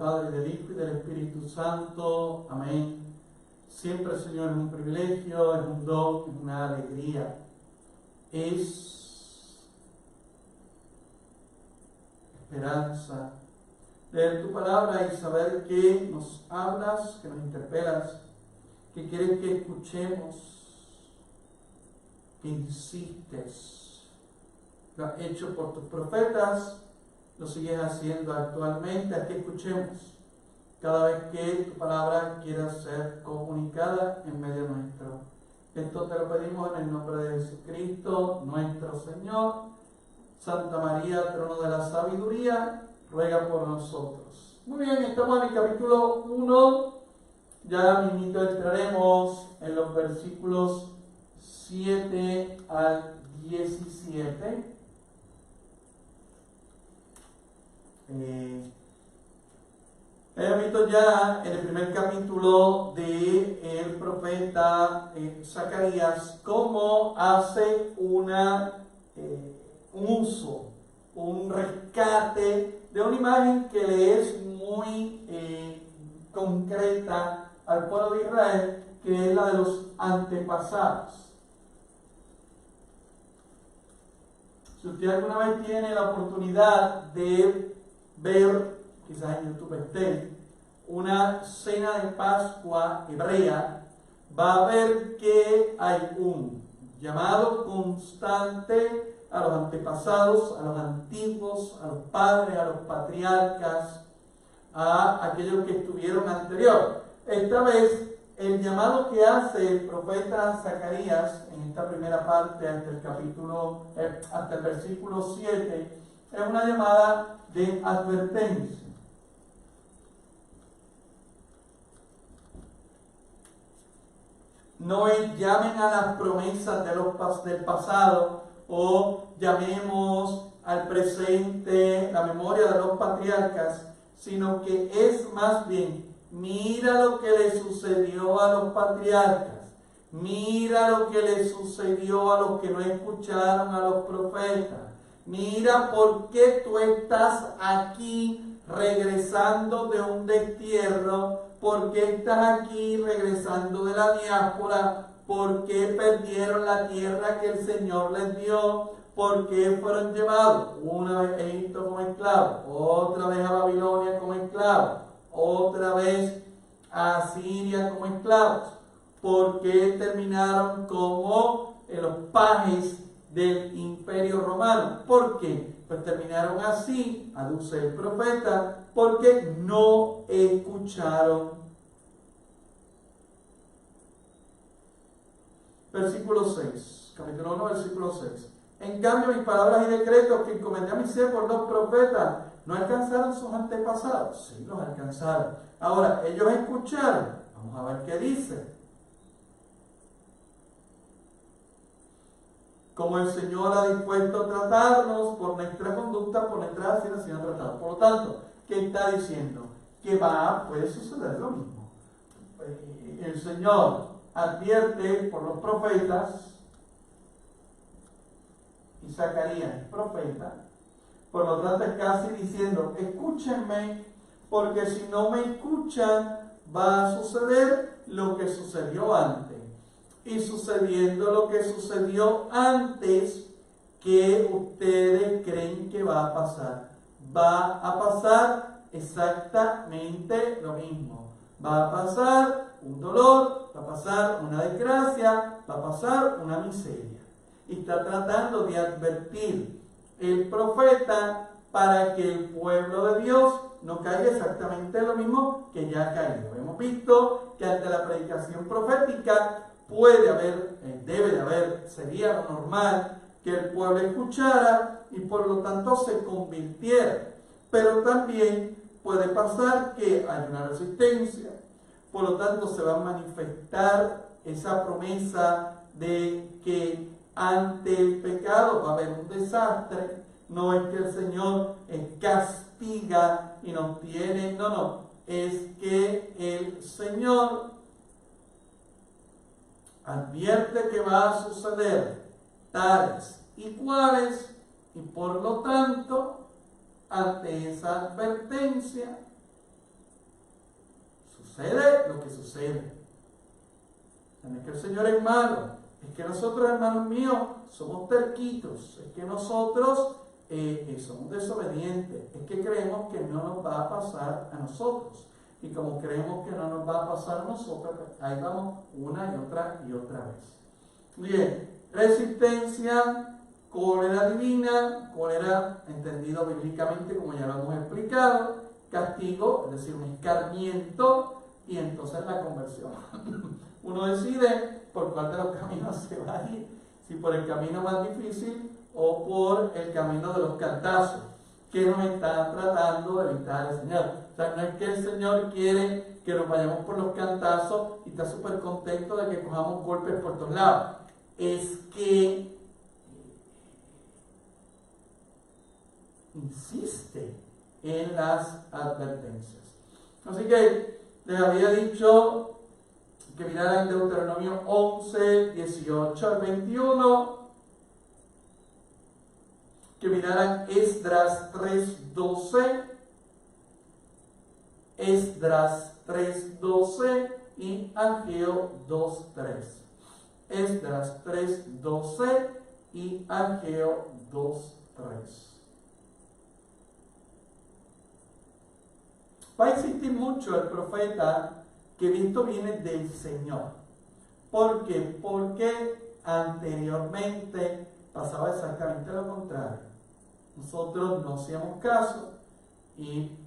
Padre, del Hijo y del Espíritu Santo. Amén. Siempre, Señor, es un privilegio, es un don, es una alegría. Es esperanza leer tu palabra y saber que nos hablas, que nos interpelas, que quieres que escuchemos, que insistes. Lo has hecho por tus profetas, lo sigues haciendo actualmente, a que escuchemos cada vez que tu palabra quiera ser comunicada en medio nuestro. Esto te lo pedimos en el nombre de Jesucristo, nuestro Señor. Santa María, trono de la sabiduría, ruega por nosotros. Muy bien, estamos en el capítulo 1. Ya mismito entraremos en los versículos 7 al 17. Hemos visto ya en el primer capítulo del profeta Zacarías cómo hace un uso, un rescate de una imagen que le es muy concreta al pueblo de Israel, que es la de los antepasados. Si usted alguna vez tiene la oportunidad de ver, quizás en YouTube esté, una cena de Pascua hebrea, va a ver que hay un llamado constante a los antepasados, a los antiguos, a los padres, a los patriarcas, a aquellos que estuvieron anterior. Esta vez, el llamado que hace el profeta Zacarías en esta primera parte, hasta el versículo 7, es una llamada de advertencia. No es llamen a las promesas del pasado o llamemos al presente la memoria de los patriarcas, sino que es más bien, mira lo que le sucedió a los patriarcas, mira lo que le sucedió a los que no escucharon a los profetas, mira por qué tú estás aquí regresando de un destierro, por qué estás aquí regresando de la diáspora, por qué perdieron la tierra que el Señor les dio, por qué fueron llevados una vez a Egipto como esclavos, otra vez a Babilonia como esclavos, otra vez a Siria como esclavos, por qué terminaron como los pajes del Imperio Romano. ¿Por qué? Pues terminaron así, aduce el profeta, porque no escucharon. Versículo 6, capítulo 1, versículo 6. En cambio, mis palabras y decretos que encomendé a mi ser por los profetas, ¿no alcanzaron sus antepasados? Sí, los alcanzaron. Ahora, ellos escucharon. Vamos a ver qué dice. Como el Señor ha dispuesto a tratarnos por nuestra conducta, por nuestras acciones, el Señor ha tratado. Por lo tanto, ¿qué está diciendo? Que puede suceder lo mismo. El Señor advierte por los profetas, y Zacarías es profeta, por lo tanto es casi diciendo, escúchenme, porque si no me escuchan, va a suceder lo que sucedió antes. Y sucediendo lo que sucedió antes, ¿qué ustedes creen que va a pasar? Va a pasar exactamente lo mismo. Va a pasar un dolor, va a pasar una desgracia, va a pasar una miseria. Y está tratando de advertir el profeta para que el pueblo de Dios no caiga exactamente en lo mismo que ya ha caído. Hemos visto que ante la predicación profética debe de haber, sería lo normal que el pueblo escuchara y por lo tanto se convirtiera. Pero también puede pasar que hay una resistencia, por lo tanto se va a manifestar esa promesa de que ante el pecado va a haber un desastre. No es que el Señor castiga y nos tiene, no, es que el Señor advierte que va a suceder tales y cuales, y por lo tanto, ante esa advertencia, sucede lo que sucede. No es que el Señor es malo, es que nosotros, hermanos míos, somos terquitos, es que nosotros somos desobedientes, es que creemos que no nos va a pasar a nosotros. Y como creemos que no nos va a pasar a nosotros, pues ahí vamos una y otra vez. Bien, resistencia, cólera divina, cólera entendido bíblicamente como ya lo hemos explicado, castigo, es decir, un escarmiento, y entonces la conversión. Uno decide por cuál de los caminos se va a ir, si por el camino más difícil o por el camino de los cantazos, que nos está tratando de evitar el Señor. O sea, no es que el Señor quiere que nos vayamos por los cantazos y está súper contento de que cojamos golpes por todos lados. Es que insiste en las advertencias. Así que les había dicho que miraran Deuteronomio 11, 18 al 21, que miraran Esdras 3:12, Esdras 3:12 y Ageo 2:3. Esdras 3:12 y Ageo 2:3. Va a insistir mucho el profeta que esto viene del Señor. ¿Por qué? Porque anteriormente pasaba exactamente lo contrario. Nosotros no hacíamos caso y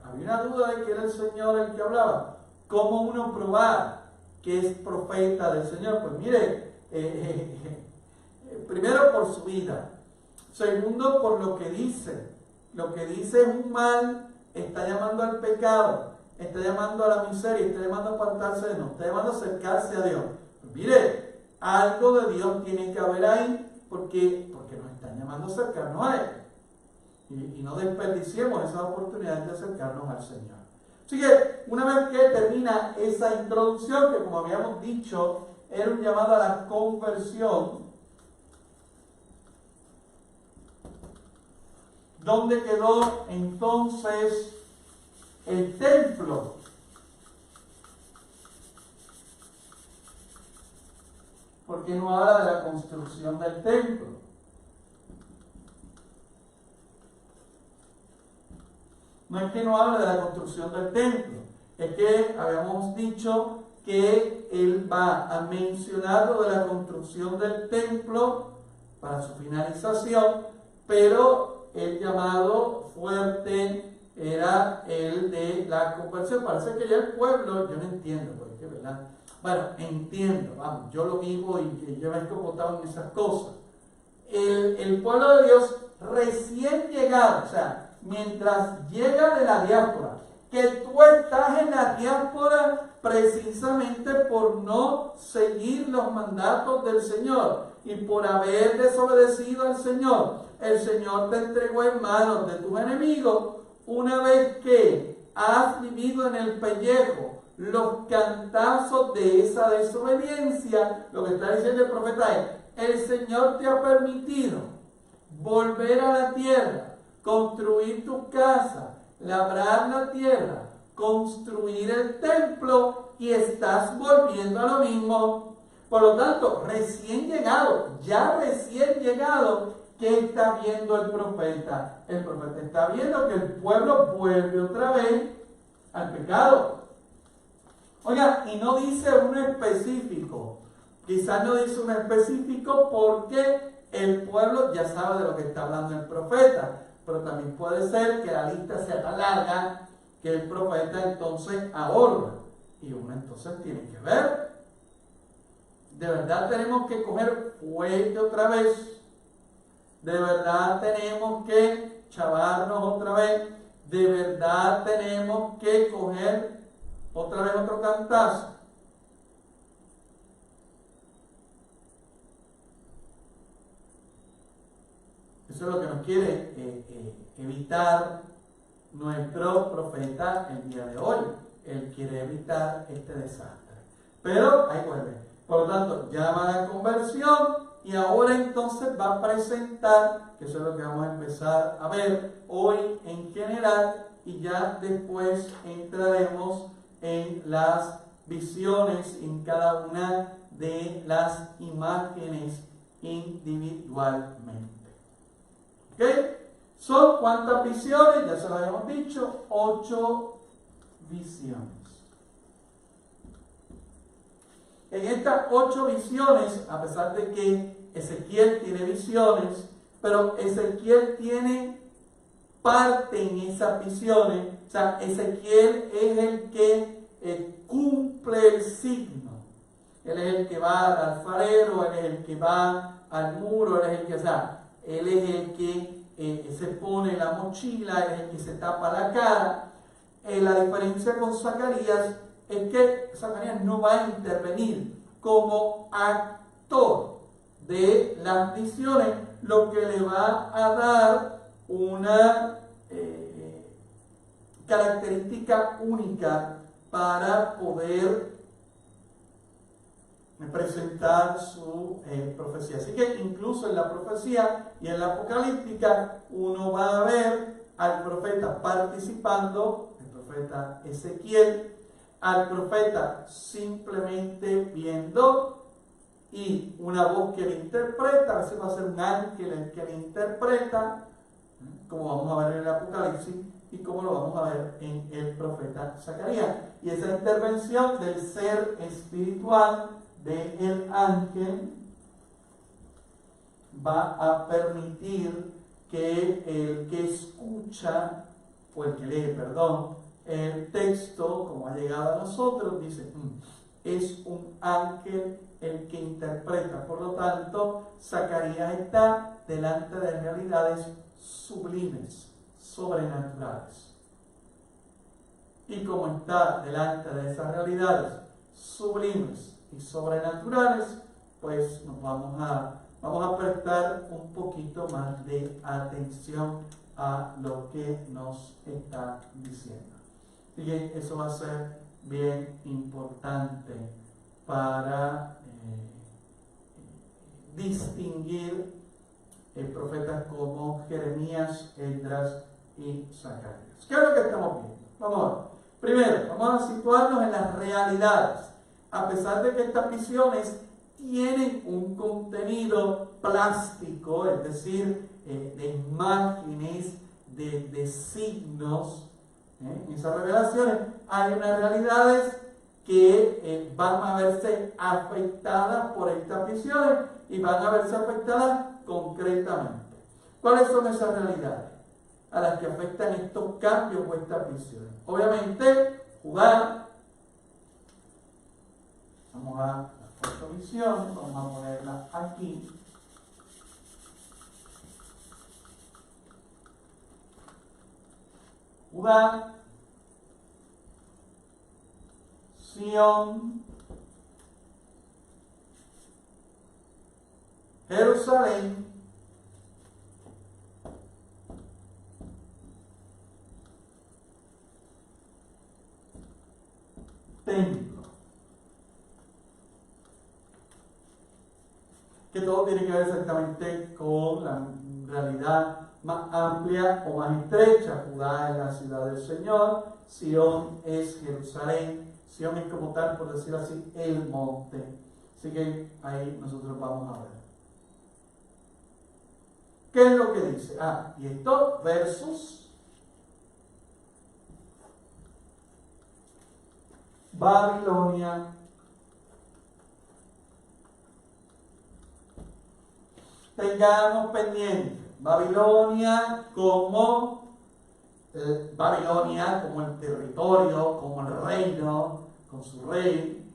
había una duda de que era el Señor el que hablaba. ¿Cómo uno probar que es profeta del Señor? Pues mire, primero por su vida, segundo por lo que dice. Lo que dice es un mal, está llamando al pecado, está llamando a la miseria, está llamando a apartarse de Dios, está llamando a acercarse a Dios. Pues mire, algo de Dios tiene que haber ahí, porque nos están llamando a acercarnos a Él. Y no desperdiciemos esa oportunidad de acercarnos al Señor. Así que, una vez que termina esa introducción, que como habíamos dicho, era un llamado a la conversión, ¿dónde quedó entonces el templo? Porque no habla de la construcción del templo. No es que no habla de la construcción del templo, es que habíamos dicho que él va a mencionar lo de la construcción del templo para su finalización, pero el llamado fuerte era el de la conversión. Parece que ya el pueblo, yo no entiendo, porque ¿verdad? Bueno, entiendo, vamos, yo lo vivo y yo me he encopotado en esas cosas. El pueblo de Dios recién llegado, o sea, mientras llega de la diáspora, que tú estás en la diáspora precisamente por no seguir los mandatos del Señor y por haber desobedecido al Señor. El Señor te entregó en manos de tus enemigos. Una vez que has vivido en el pellejo los cantazos de esa desobediencia, lo que está diciendo el profeta es: el Señor te ha permitido volver a la tierra, construir tu casa, labrar la tierra, construir el templo, y estás volviendo a lo mismo. Por lo tanto, recién llegado, ¿qué está viendo el profeta? El profeta está viendo que el pueblo vuelve otra vez al pecado. Oiga, y no dice uno específico. Quizás no dice uno específico porque el pueblo ya sabe de lo que está hablando el profeta. Pero también puede ser que la lista sea tan larga que el profeta entonces ahorra. Y uno entonces tiene que ver. De verdad tenemos que coger fuerte otra vez. De verdad tenemos que chavarnos otra vez. De verdad tenemos que coger otra vez otro cantazo. Eso es lo que nos quiere evitar nuestro profeta el día de hoy. Él quiere evitar este desastre. Pero ahí vuelve. Por lo tanto, llama a la conversión y ahora entonces va a presentar, que eso es lo que vamos a empezar a ver hoy en general, y ya después entraremos en las visiones, en cada una de las imágenes individualmente. ¿Ok? ¿Son cuántas visiones? Ya se lo habíamos dicho, 8 visiones. En estas 8 visiones, a pesar de que Ezequiel tiene visiones, pero Ezequiel tiene parte en esas visiones. O sea, Ezequiel es el que cumple el signo. Él es el que va al alfarero, él es el que va al muro, él es el que, o sea, él es el que se pone la mochila, él es el que se tapa la cara. La diferencia con Zacarías es que Zacarías no va a intervenir como actor de las visiones, lo que le va a dar una característica única para poder presentar su profecía. Así que incluso en la profecía y en la apocalíptica uno va a ver al profeta participando, el profeta Ezequiel, al profeta simplemente viendo y una voz que le interpreta, a veces va a ser un ángel el que le interpreta, como vamos a ver en el Apocalipsis y como lo vamos a ver en el profeta Zacarías. Y esa intervención del ser espiritual del ángel va a permitir que el que escucha, o el que lee, perdón, el texto, como ha llegado a nosotros, dice, es un ángel el que interpreta. Por lo tanto, Zacarías está delante de realidades sublimes, sobrenaturales. Y como está delante de esas realidades sublimes y sobrenaturales, pues nos vamos a prestar un poquito más de atención a lo que nos está diciendo. Y eso va a ser bien importante para distinguir profetas como Jeremías, Esdras y Zacarías. ¿Qué es lo que estamos viendo? Vamos a ver. Primero, vamos a situarnos en las realidades. A pesar de que estas visiones tienen un contenido plástico, es decir, de imágenes, de signos, en esas revelaciones, hay unas realidades que van a verse afectadas por estas visiones y van a verse afectadas concretamente. ¿Cuáles son esas realidades a las que afectan estos cambios o estas visiones? Obviamente, Judá. Vamos a la cuarta visión, vamos a ponerla aquí. Judá, Sión, Jerusalén, templo. Que todo tiene que ver exactamente con la realidad más amplia o más estrecha. Judá es la ciudad del Señor, Sión es Jerusalén, Sión es como tal, por decirlo así, el monte. Así que ahí nosotros vamos a ver. ¿Qué es lo que dice? Y esto versus Babilonia. Tengamos pendiente Babilonia como el territorio, como el reino, con su rey,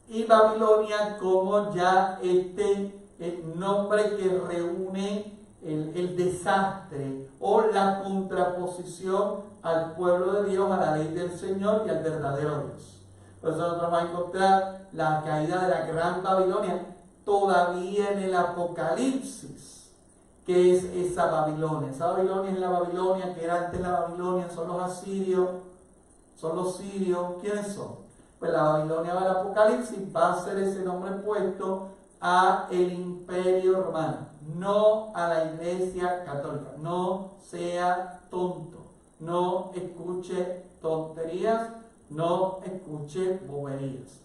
y Babilonia como ya el nombre que reúne el desastre o la contraposición al pueblo de Dios, a la ley del Señor y al verdadero Dios. Por eso nosotros vamos a encontrar la caída de la gran Babilonia todavía en el Apocalipsis, que es esa Babilonia. Esa Babilonia es la Babilonia que era antes la Babilonia, son los asirios, son los sirios. ¿Quiénes son? Pues la Babilonia del Apocalipsis va a ser ese nombre puesto a el Imperio Romano, no a la Iglesia Católica. No sea tonto, no escuche tonterías. no escuche boberías.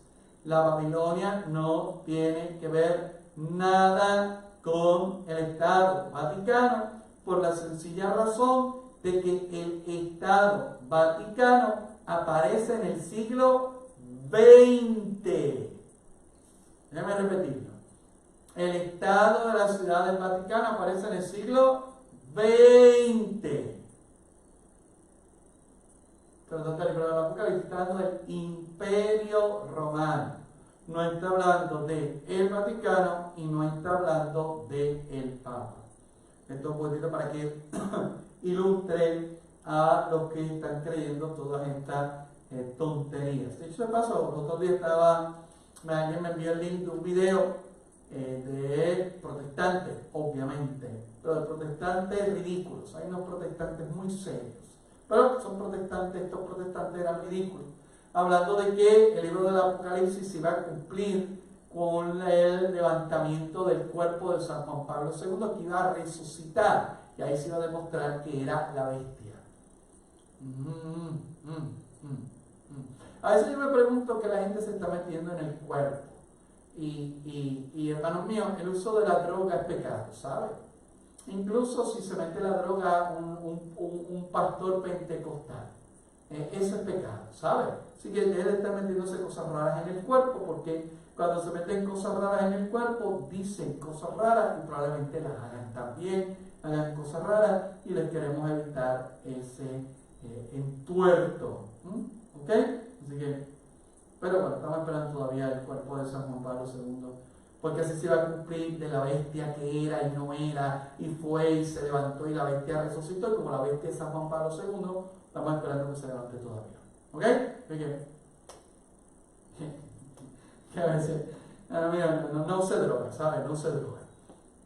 La Babilonia no tiene que ver nada con el Estado Vaticano, por la sencilla razón de que el Estado Vaticano aparece en el siglo XX. Déjame repetirlo. El Estado de la Ciudad del Vaticano aparece en el siglo XX. Perdón, el libro del Apocalipsis está hablando del Imperio Romano. No está hablando de el Vaticano y no está hablando de el Papa. Esto es un poquito para que ilustre a los que están creyendo todas estas tonterías. De hecho, de paso, el otro día alguien me envió el link de un video de protestantes, obviamente, pero de protestantes ridículos. Hay unos protestantes muy serios, pero son protestantes, estos protestantes eran ridículos, hablando de que el libro del Apocalipsis se iba a cumplir con el levantamiento del cuerpo de San Juan Pablo II, que iba a resucitar, y ahí se iba a demostrar que era la bestia. A veces yo me pregunto qué la gente se está metiendo en el cuerpo. Y hermanos míos, el uso de la droga es pecado, ¿sabe? Incluso si se mete la droga un pastor pentecostal, eso es pecado, ¿sabe? Así que él está metiéndose cosas raras en el cuerpo, porque cuando se meten cosas raras en el cuerpo, dicen cosas raras y probablemente las hagan también, hagan cosas raras, y les queremos evitar ese entuerto. ¿Ok? Así que, pero bueno, estamos esperando todavía el cuerpo de San Juan Pablo II, porque así se va a cumplir de la bestia que era y no era, y fue y se levantó y la bestia resucitó, y como la bestia es San Juan Pablo II, estamos esperando que se levante todavía. ¿Ok? Que a veces, mira, no se droga, ¿sabes? No se droga.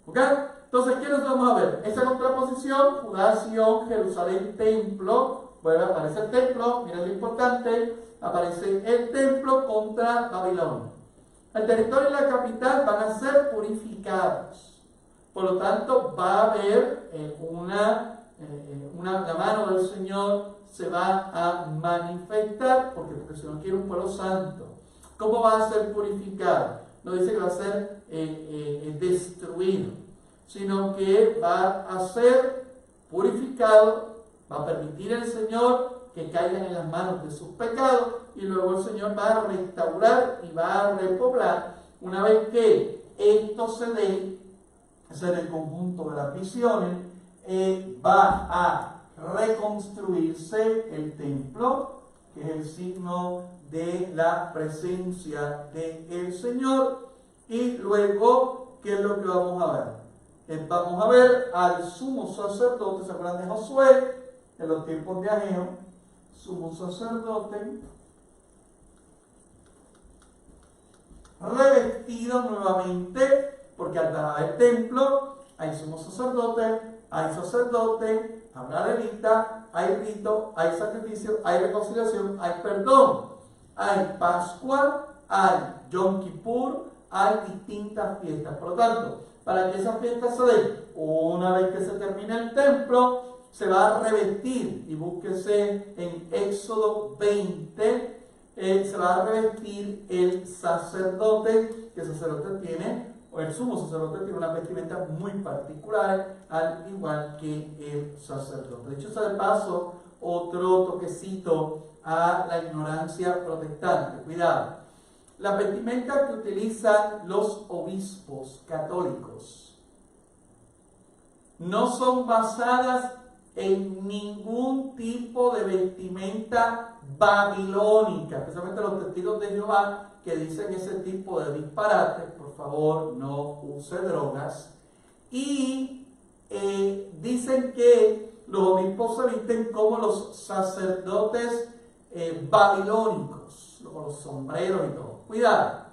¿Ok? Entonces, ¿qué nos vamos a ver? Esa contraposición, Judá, Sion, Jerusalén, templo. Bueno, aparece el templo, miren lo importante, aparece el templo contra Babilonia. El territorio y la capital van a ser purificados. Por lo tanto, va a haber la mano del Señor se va a manifestar, porque el Señor quiere un pueblo santo. ¿Cómo va a ser purificado? No dice que va a ser destruido, sino que va a ser purificado, va a permitir el Señor que caigan en las manos de sus pecados, y luego el Señor va a restaurar y va a repoblar. Una vez que esto se dé, es en el conjunto de las visiones, va a reconstruirse el templo, que es el signo de la presencia del Señor, y luego, ¿qué es lo que vamos a ver? Vamos a ver al sumo sacerdote, ¿se acuerdan de Josué? En los tiempos de Ageo, sumo sacerdote, revestido nuevamente, porque al lado del templo hay sumo sacerdote, habrá levita, hay rito, hay sacrificio, hay reconciliación, hay perdón, hay Pascua, hay Yom Kippur, hay distintas fiestas. Por lo tanto, para que esas fiestas se den, una vez que se termine el templo, se va a revestir, y búsquese en Éxodo 20, se va a revestir el sacerdote, que el sacerdote tiene, o el sumo sacerdote tiene una vestimenta muy particular, al igual que el sacerdote. De hecho, está de paso otro toquecito a la ignorancia protestante. Cuidado. Las vestimentas que utilizan los obispos católicos no son basadas en ningún tipo de vestimenta babilónica, especialmente los testigos de Jehová que dicen ese tipo de disparates. Por favor, no use drogas. Y dicen que los obispos se visten como los sacerdotes babilónicos, con los sombreros y todo. Cuidado,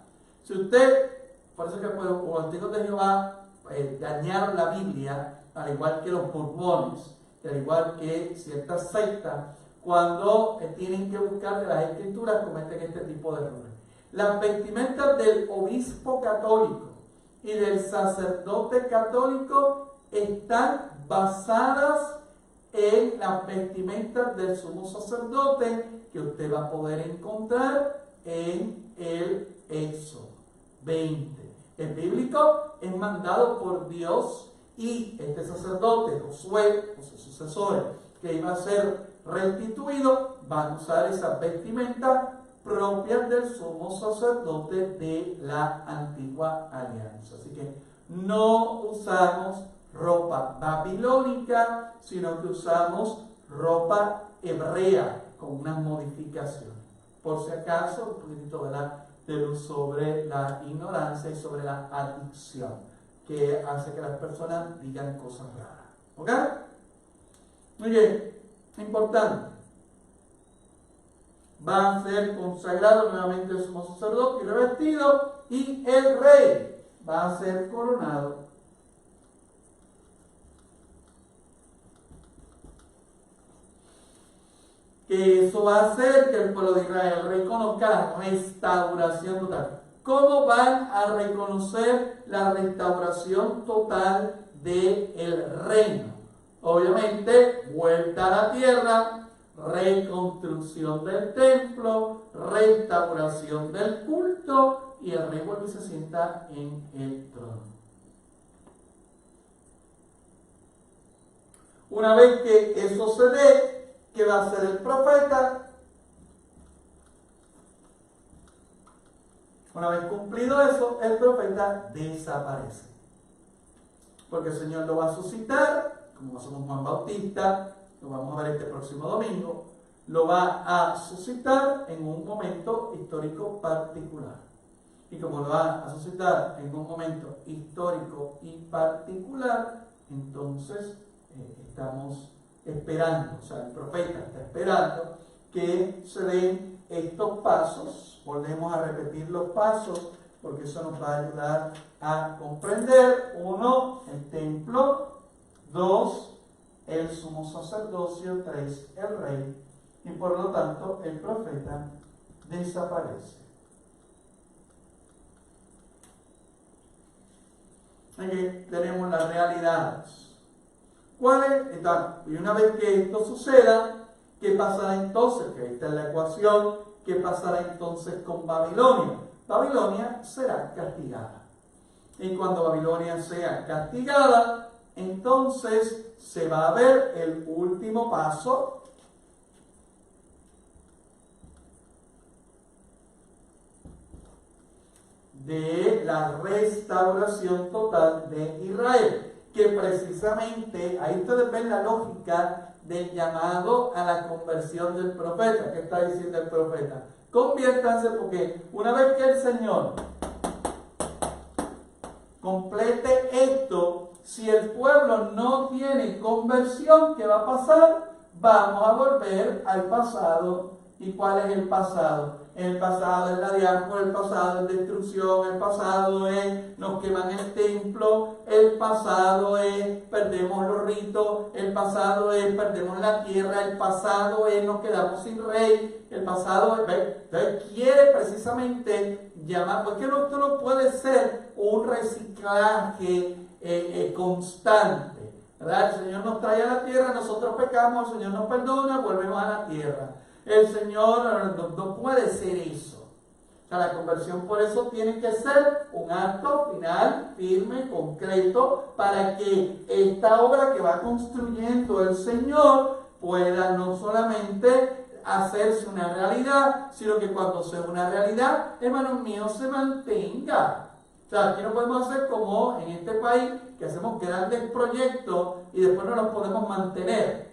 si usted, por eso que los testigos de Jehová dañaron la Biblia, al igual que los mormones, al igual que ciertas sectas, cuando tienen que buscar de las escrituras, cometen este tipo de errores. Las vestimentas del obispo católico y del sacerdote católico están basadas en las vestimentas del sumo sacerdote que usted va a poder encontrar en el Éxodo 20. Es bíblico, es mandado por Dios, y este sacerdote, Josué, o sus sucesores, que iba a ser restituido, van a usar esas vestimentas propias del sumo sacerdote de la antigua alianza. Así que no usamos ropa babilónica, sino que usamos ropa hebrea con unas modificaciones. Por si acaso, un poquito de luz sobre la ignorancia y sobre la adicción, que hace que las personas digan cosas raras. ¿Ok? Muy bien, importante. Va a ser consagrado nuevamente el sumo sacerdote y revestido, y el rey va a ser coronado. Que eso va a hacer que el pueblo de Israel reconozca la restauración total. ¿Cómo van a reconocer la restauración total del reino? Obviamente, vuelta a la tierra, reconstrucción del templo, restauración del culto, y el rey vuelve y se sienta en el trono. Una vez que eso se dé, ¿qué va a hacer el profeta? Una vez cumplido eso, el profeta desaparece. Porque el Señor lo va a suscitar, como hacemos Juan Bautista, lo vamos a ver este próximo domingo, lo va a suscitar en un momento histórico particular. Y como lo va a suscitar en un momento histórico y particular, entonces estamos esperando, o sea, el profeta está esperando que se den estos pasos. Volvemos a repetir los pasos porque eso nos va a ayudar a comprender: 1, el templo; 2, el sumo sacerdocio; 3, el rey, y por lo tanto el profeta desaparece. Aquí tenemos las realidades. ¿Cuáles? Y una vez que esto suceda, ¿qué pasará entonces? Que esta es la ecuación. ¿Qué pasará entonces con Babilonia? Babilonia será castigada. Y cuando Babilonia sea castigada, entonces se va a ver el último paso de la restauración total de Israel. Que precisamente, ahí ustedes ven la lógica del llamado a la conversión del profeta. ¿Qué está diciendo el profeta? Conviértanse, porque una vez que el Señor complete esto, si el pueblo no tiene conversión, ¿qué va a pasar? Vamos a volver al pasado. ¿Y cuál es el pasado? El pasado es la diáspora, el pasado es destrucción, el pasado es nos queman el templo, el pasado es perdemos los ritos, el pasado es perdemos la tierra, el pasado es nos quedamos sin rey, el pasado es... Entonces quiere precisamente llamar, porque esto no puede ser un reciclaje constante, ¿verdad? El Señor nos trae a la tierra, nosotros pecamos, el Señor nos perdona, volvemos a la tierra. El Señor no puede ser eso. O sea, la conversión por eso tiene que ser un acto final, firme, concreto, para que esta obra que va construyendo el Señor pueda no solamente hacerse una realidad, sino que cuando sea una realidad, hermanos míos, se mantenga. O sea, aquí no podemos hacer como en este país, que hacemos grandes proyectos y después no los podemos mantener.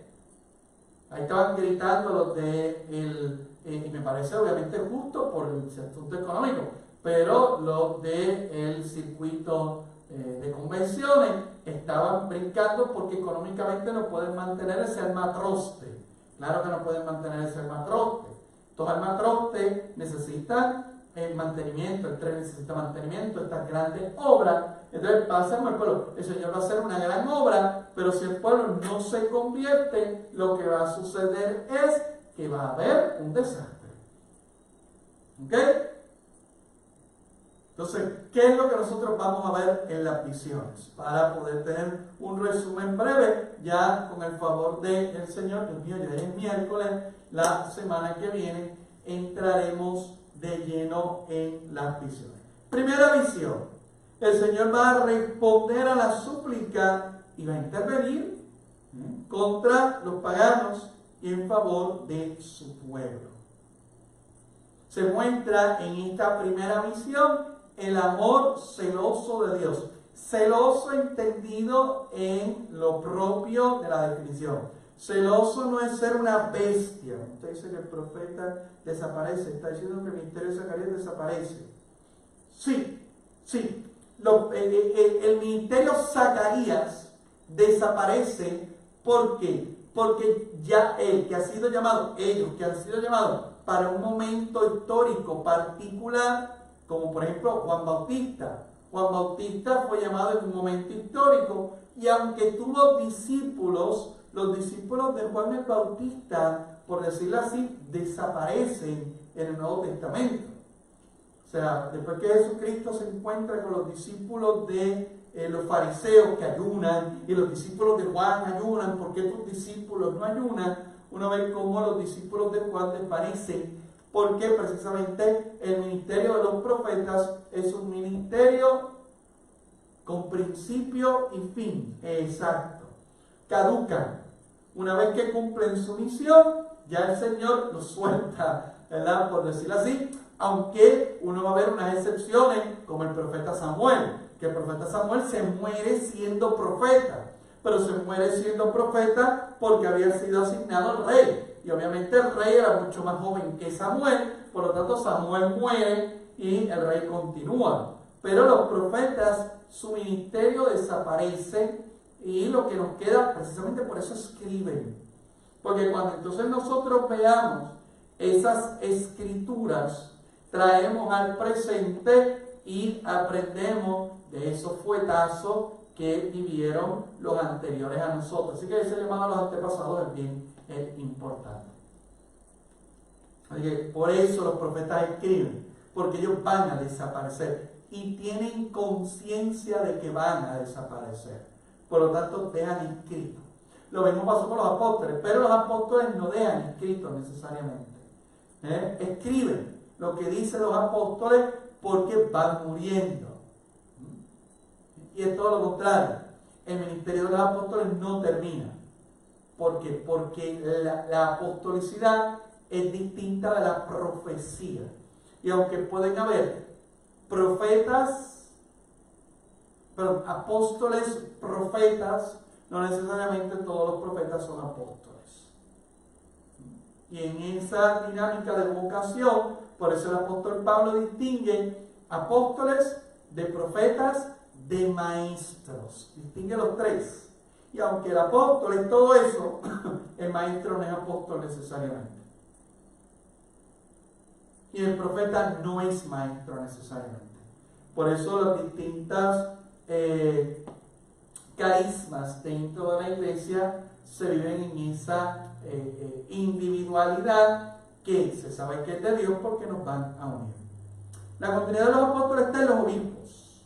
Ahí estaban gritando los de y me parece obviamente justo por el asunto económico, pero los del circuito de convenciones estaban brincando porque económicamente no pueden mantener ese armatroste. Claro que no pueden mantener ese armatroste. Estos armatrostes necesitan mantenimiento, el tren necesita mantenimiento, estas grandes obras. Entonces pasa con el pueblo. El Señor va a hacer una gran obra, pero si el pueblo no se convierte, lo que va a suceder es que va a haber un desastre. ¿Ok? Entonces, ¿qué es lo que nosotros vamos a ver en las visiones? Para poder tener un resumen breve, ya con el favor del Señor, Dios mío, ya es miércoles, la semana que viene entraremos de lleno en las visiones. Primera visión, el Señor va a responder a la súplica y va a intervenir contra los paganos y en favor de su pueblo. Se muestra en esta primera visión el amor celoso de Dios. Celoso entendido en lo propio de la definición. Celoso no es ser una bestia. Usted dice que el profeta desaparece. Está diciendo que el ministerio de Zacarías desaparece. Sí. El ministerio Zacarías desaparece. ¿Por qué? Porque ya él, que ha sido llamado, ellos que han sido llamados para un momento histórico particular, como por ejemplo Juan Bautista. Juan Bautista fue llamado en un momento histórico y aunque tuvo discípulos, los discípulos de Juan el Bautista, por decirlo así, desaparecen en el Nuevo Testamento. O sea, después que Jesucristo se encuentra con los discípulos de los fariseos que ayunan y los discípulos de Juan ayunan, ¿por qué tus discípulos no ayunan? Uno ve cómo los discípulos de Juan desaparecen, porque precisamente el ministerio de los profetas es un ministerio con principio y fin exacto. Caducan. Una vez que cumplen su misión, ya el Señor los suelta, ¿verdad? Por decirlo así, aunque uno va a ver unas excepciones, como el profeta Samuel, que el profeta Samuel se muere siendo profeta, pero se muere siendo profeta porque había sido asignado al rey. Y obviamente el rey era mucho más joven que Samuel, por lo tanto Samuel muere y el rey continúa. Pero los profetas, su ministerio desaparece y lo que nos queda, precisamente por eso escriben. Porque cuando entonces nosotros veamos esas escrituras, traemos al presente y aprendemos de esos fuetazos que vivieron los anteriores a nosotros. Así que ese llamado a los antepasados es bien importante. Así que por eso los profetas escriben, porque ellos van a desaparecer y tienen conciencia de que van a desaparecer. Por lo tanto, dejan escrito. Lo mismo pasó con los apóstoles, pero los apóstoles no dejan escrito necesariamente. Escriben lo que dicen los apóstoles porque van muriendo. Y es todo lo contrario. El ministerio de los apóstoles no termina. ¿Por qué? Porque la apostolicidad es distinta de la profecía. Y aunque pueden haber apóstoles, profetas, no necesariamente todos los profetas son apóstoles. Y en esa dinámica de vocación, por eso el apóstol Pablo distingue apóstoles de profetas, de maestros. Distingue los tres. Y aunque el apóstol es todo eso, el maestro no es apóstol necesariamente. Y el profeta no es maestro necesariamente. Por eso las distintas carismas dentro de la iglesia se viven en esa individualidad que se sabe que es de Dios porque nos van a unir. La continuidad de los apóstoles está en los obispos,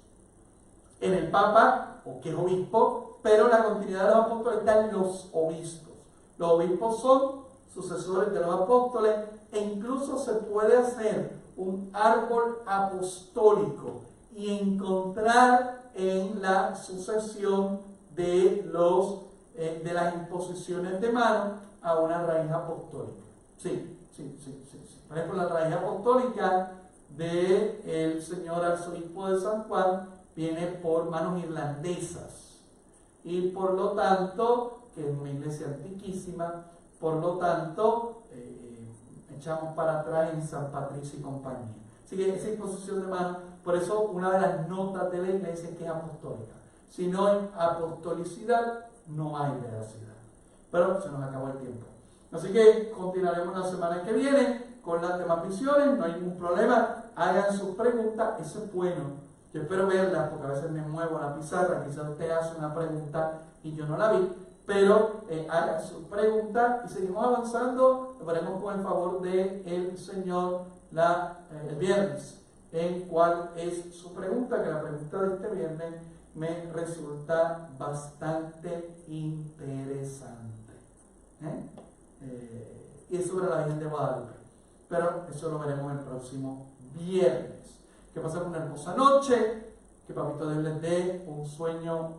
en el Papa, o que es obispo, pero la continuidad de los apóstoles está en los obispos. Los obispos son sucesores de los apóstoles e incluso se puede hacer un árbol apostólico y encontrar en la sucesión de las imposiciones de mano a una raíz apostólica. Sí. Por ejemplo, la raíz apostólica del señor arzobispo de San Juan viene por manos irlandesas y por lo tanto, que es una iglesia antiquísima, por lo tanto echamos para atrás en San Patricio y compañía. Así que esa imposición de manos, por eso una de las notas de la iglesia es que es apostólica. Si no hay apostolicidad, no hay veracidad. Pero se nos acabó el tiempo. Así que continuaremos la semana que viene con las demás visiones, no hay ningún problema. Hagan sus preguntas, eso es bueno. Yo espero verlas porque a veces me muevo a la pizarra, quizás usted hace una pregunta y yo no la vi, pero hagan sus preguntas y seguimos avanzando. Lo haremos con el favor del Señor el viernes. en cuál es su pregunta, que la pregunta de este viernes me resulta bastante interesante. Y es sobre la Virgen de Guadalupe. Pero eso lo veremos el próximo viernes. Que pasen una hermosa noche, que Papito Dios les dé un sueño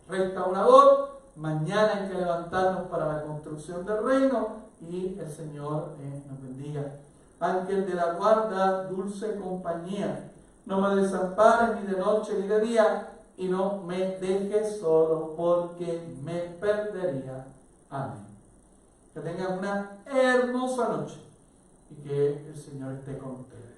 restaurador. Mañana hay que levantarnos para la construcción del reino y el Señor nos bendiga. Ángel de la guarda, dulce compañía, no me desampares ni de noche ni de día, y no me dejes solo porque me perdería. Amén. Que tengan una hermosa noche y que el Señor esté con ustedes.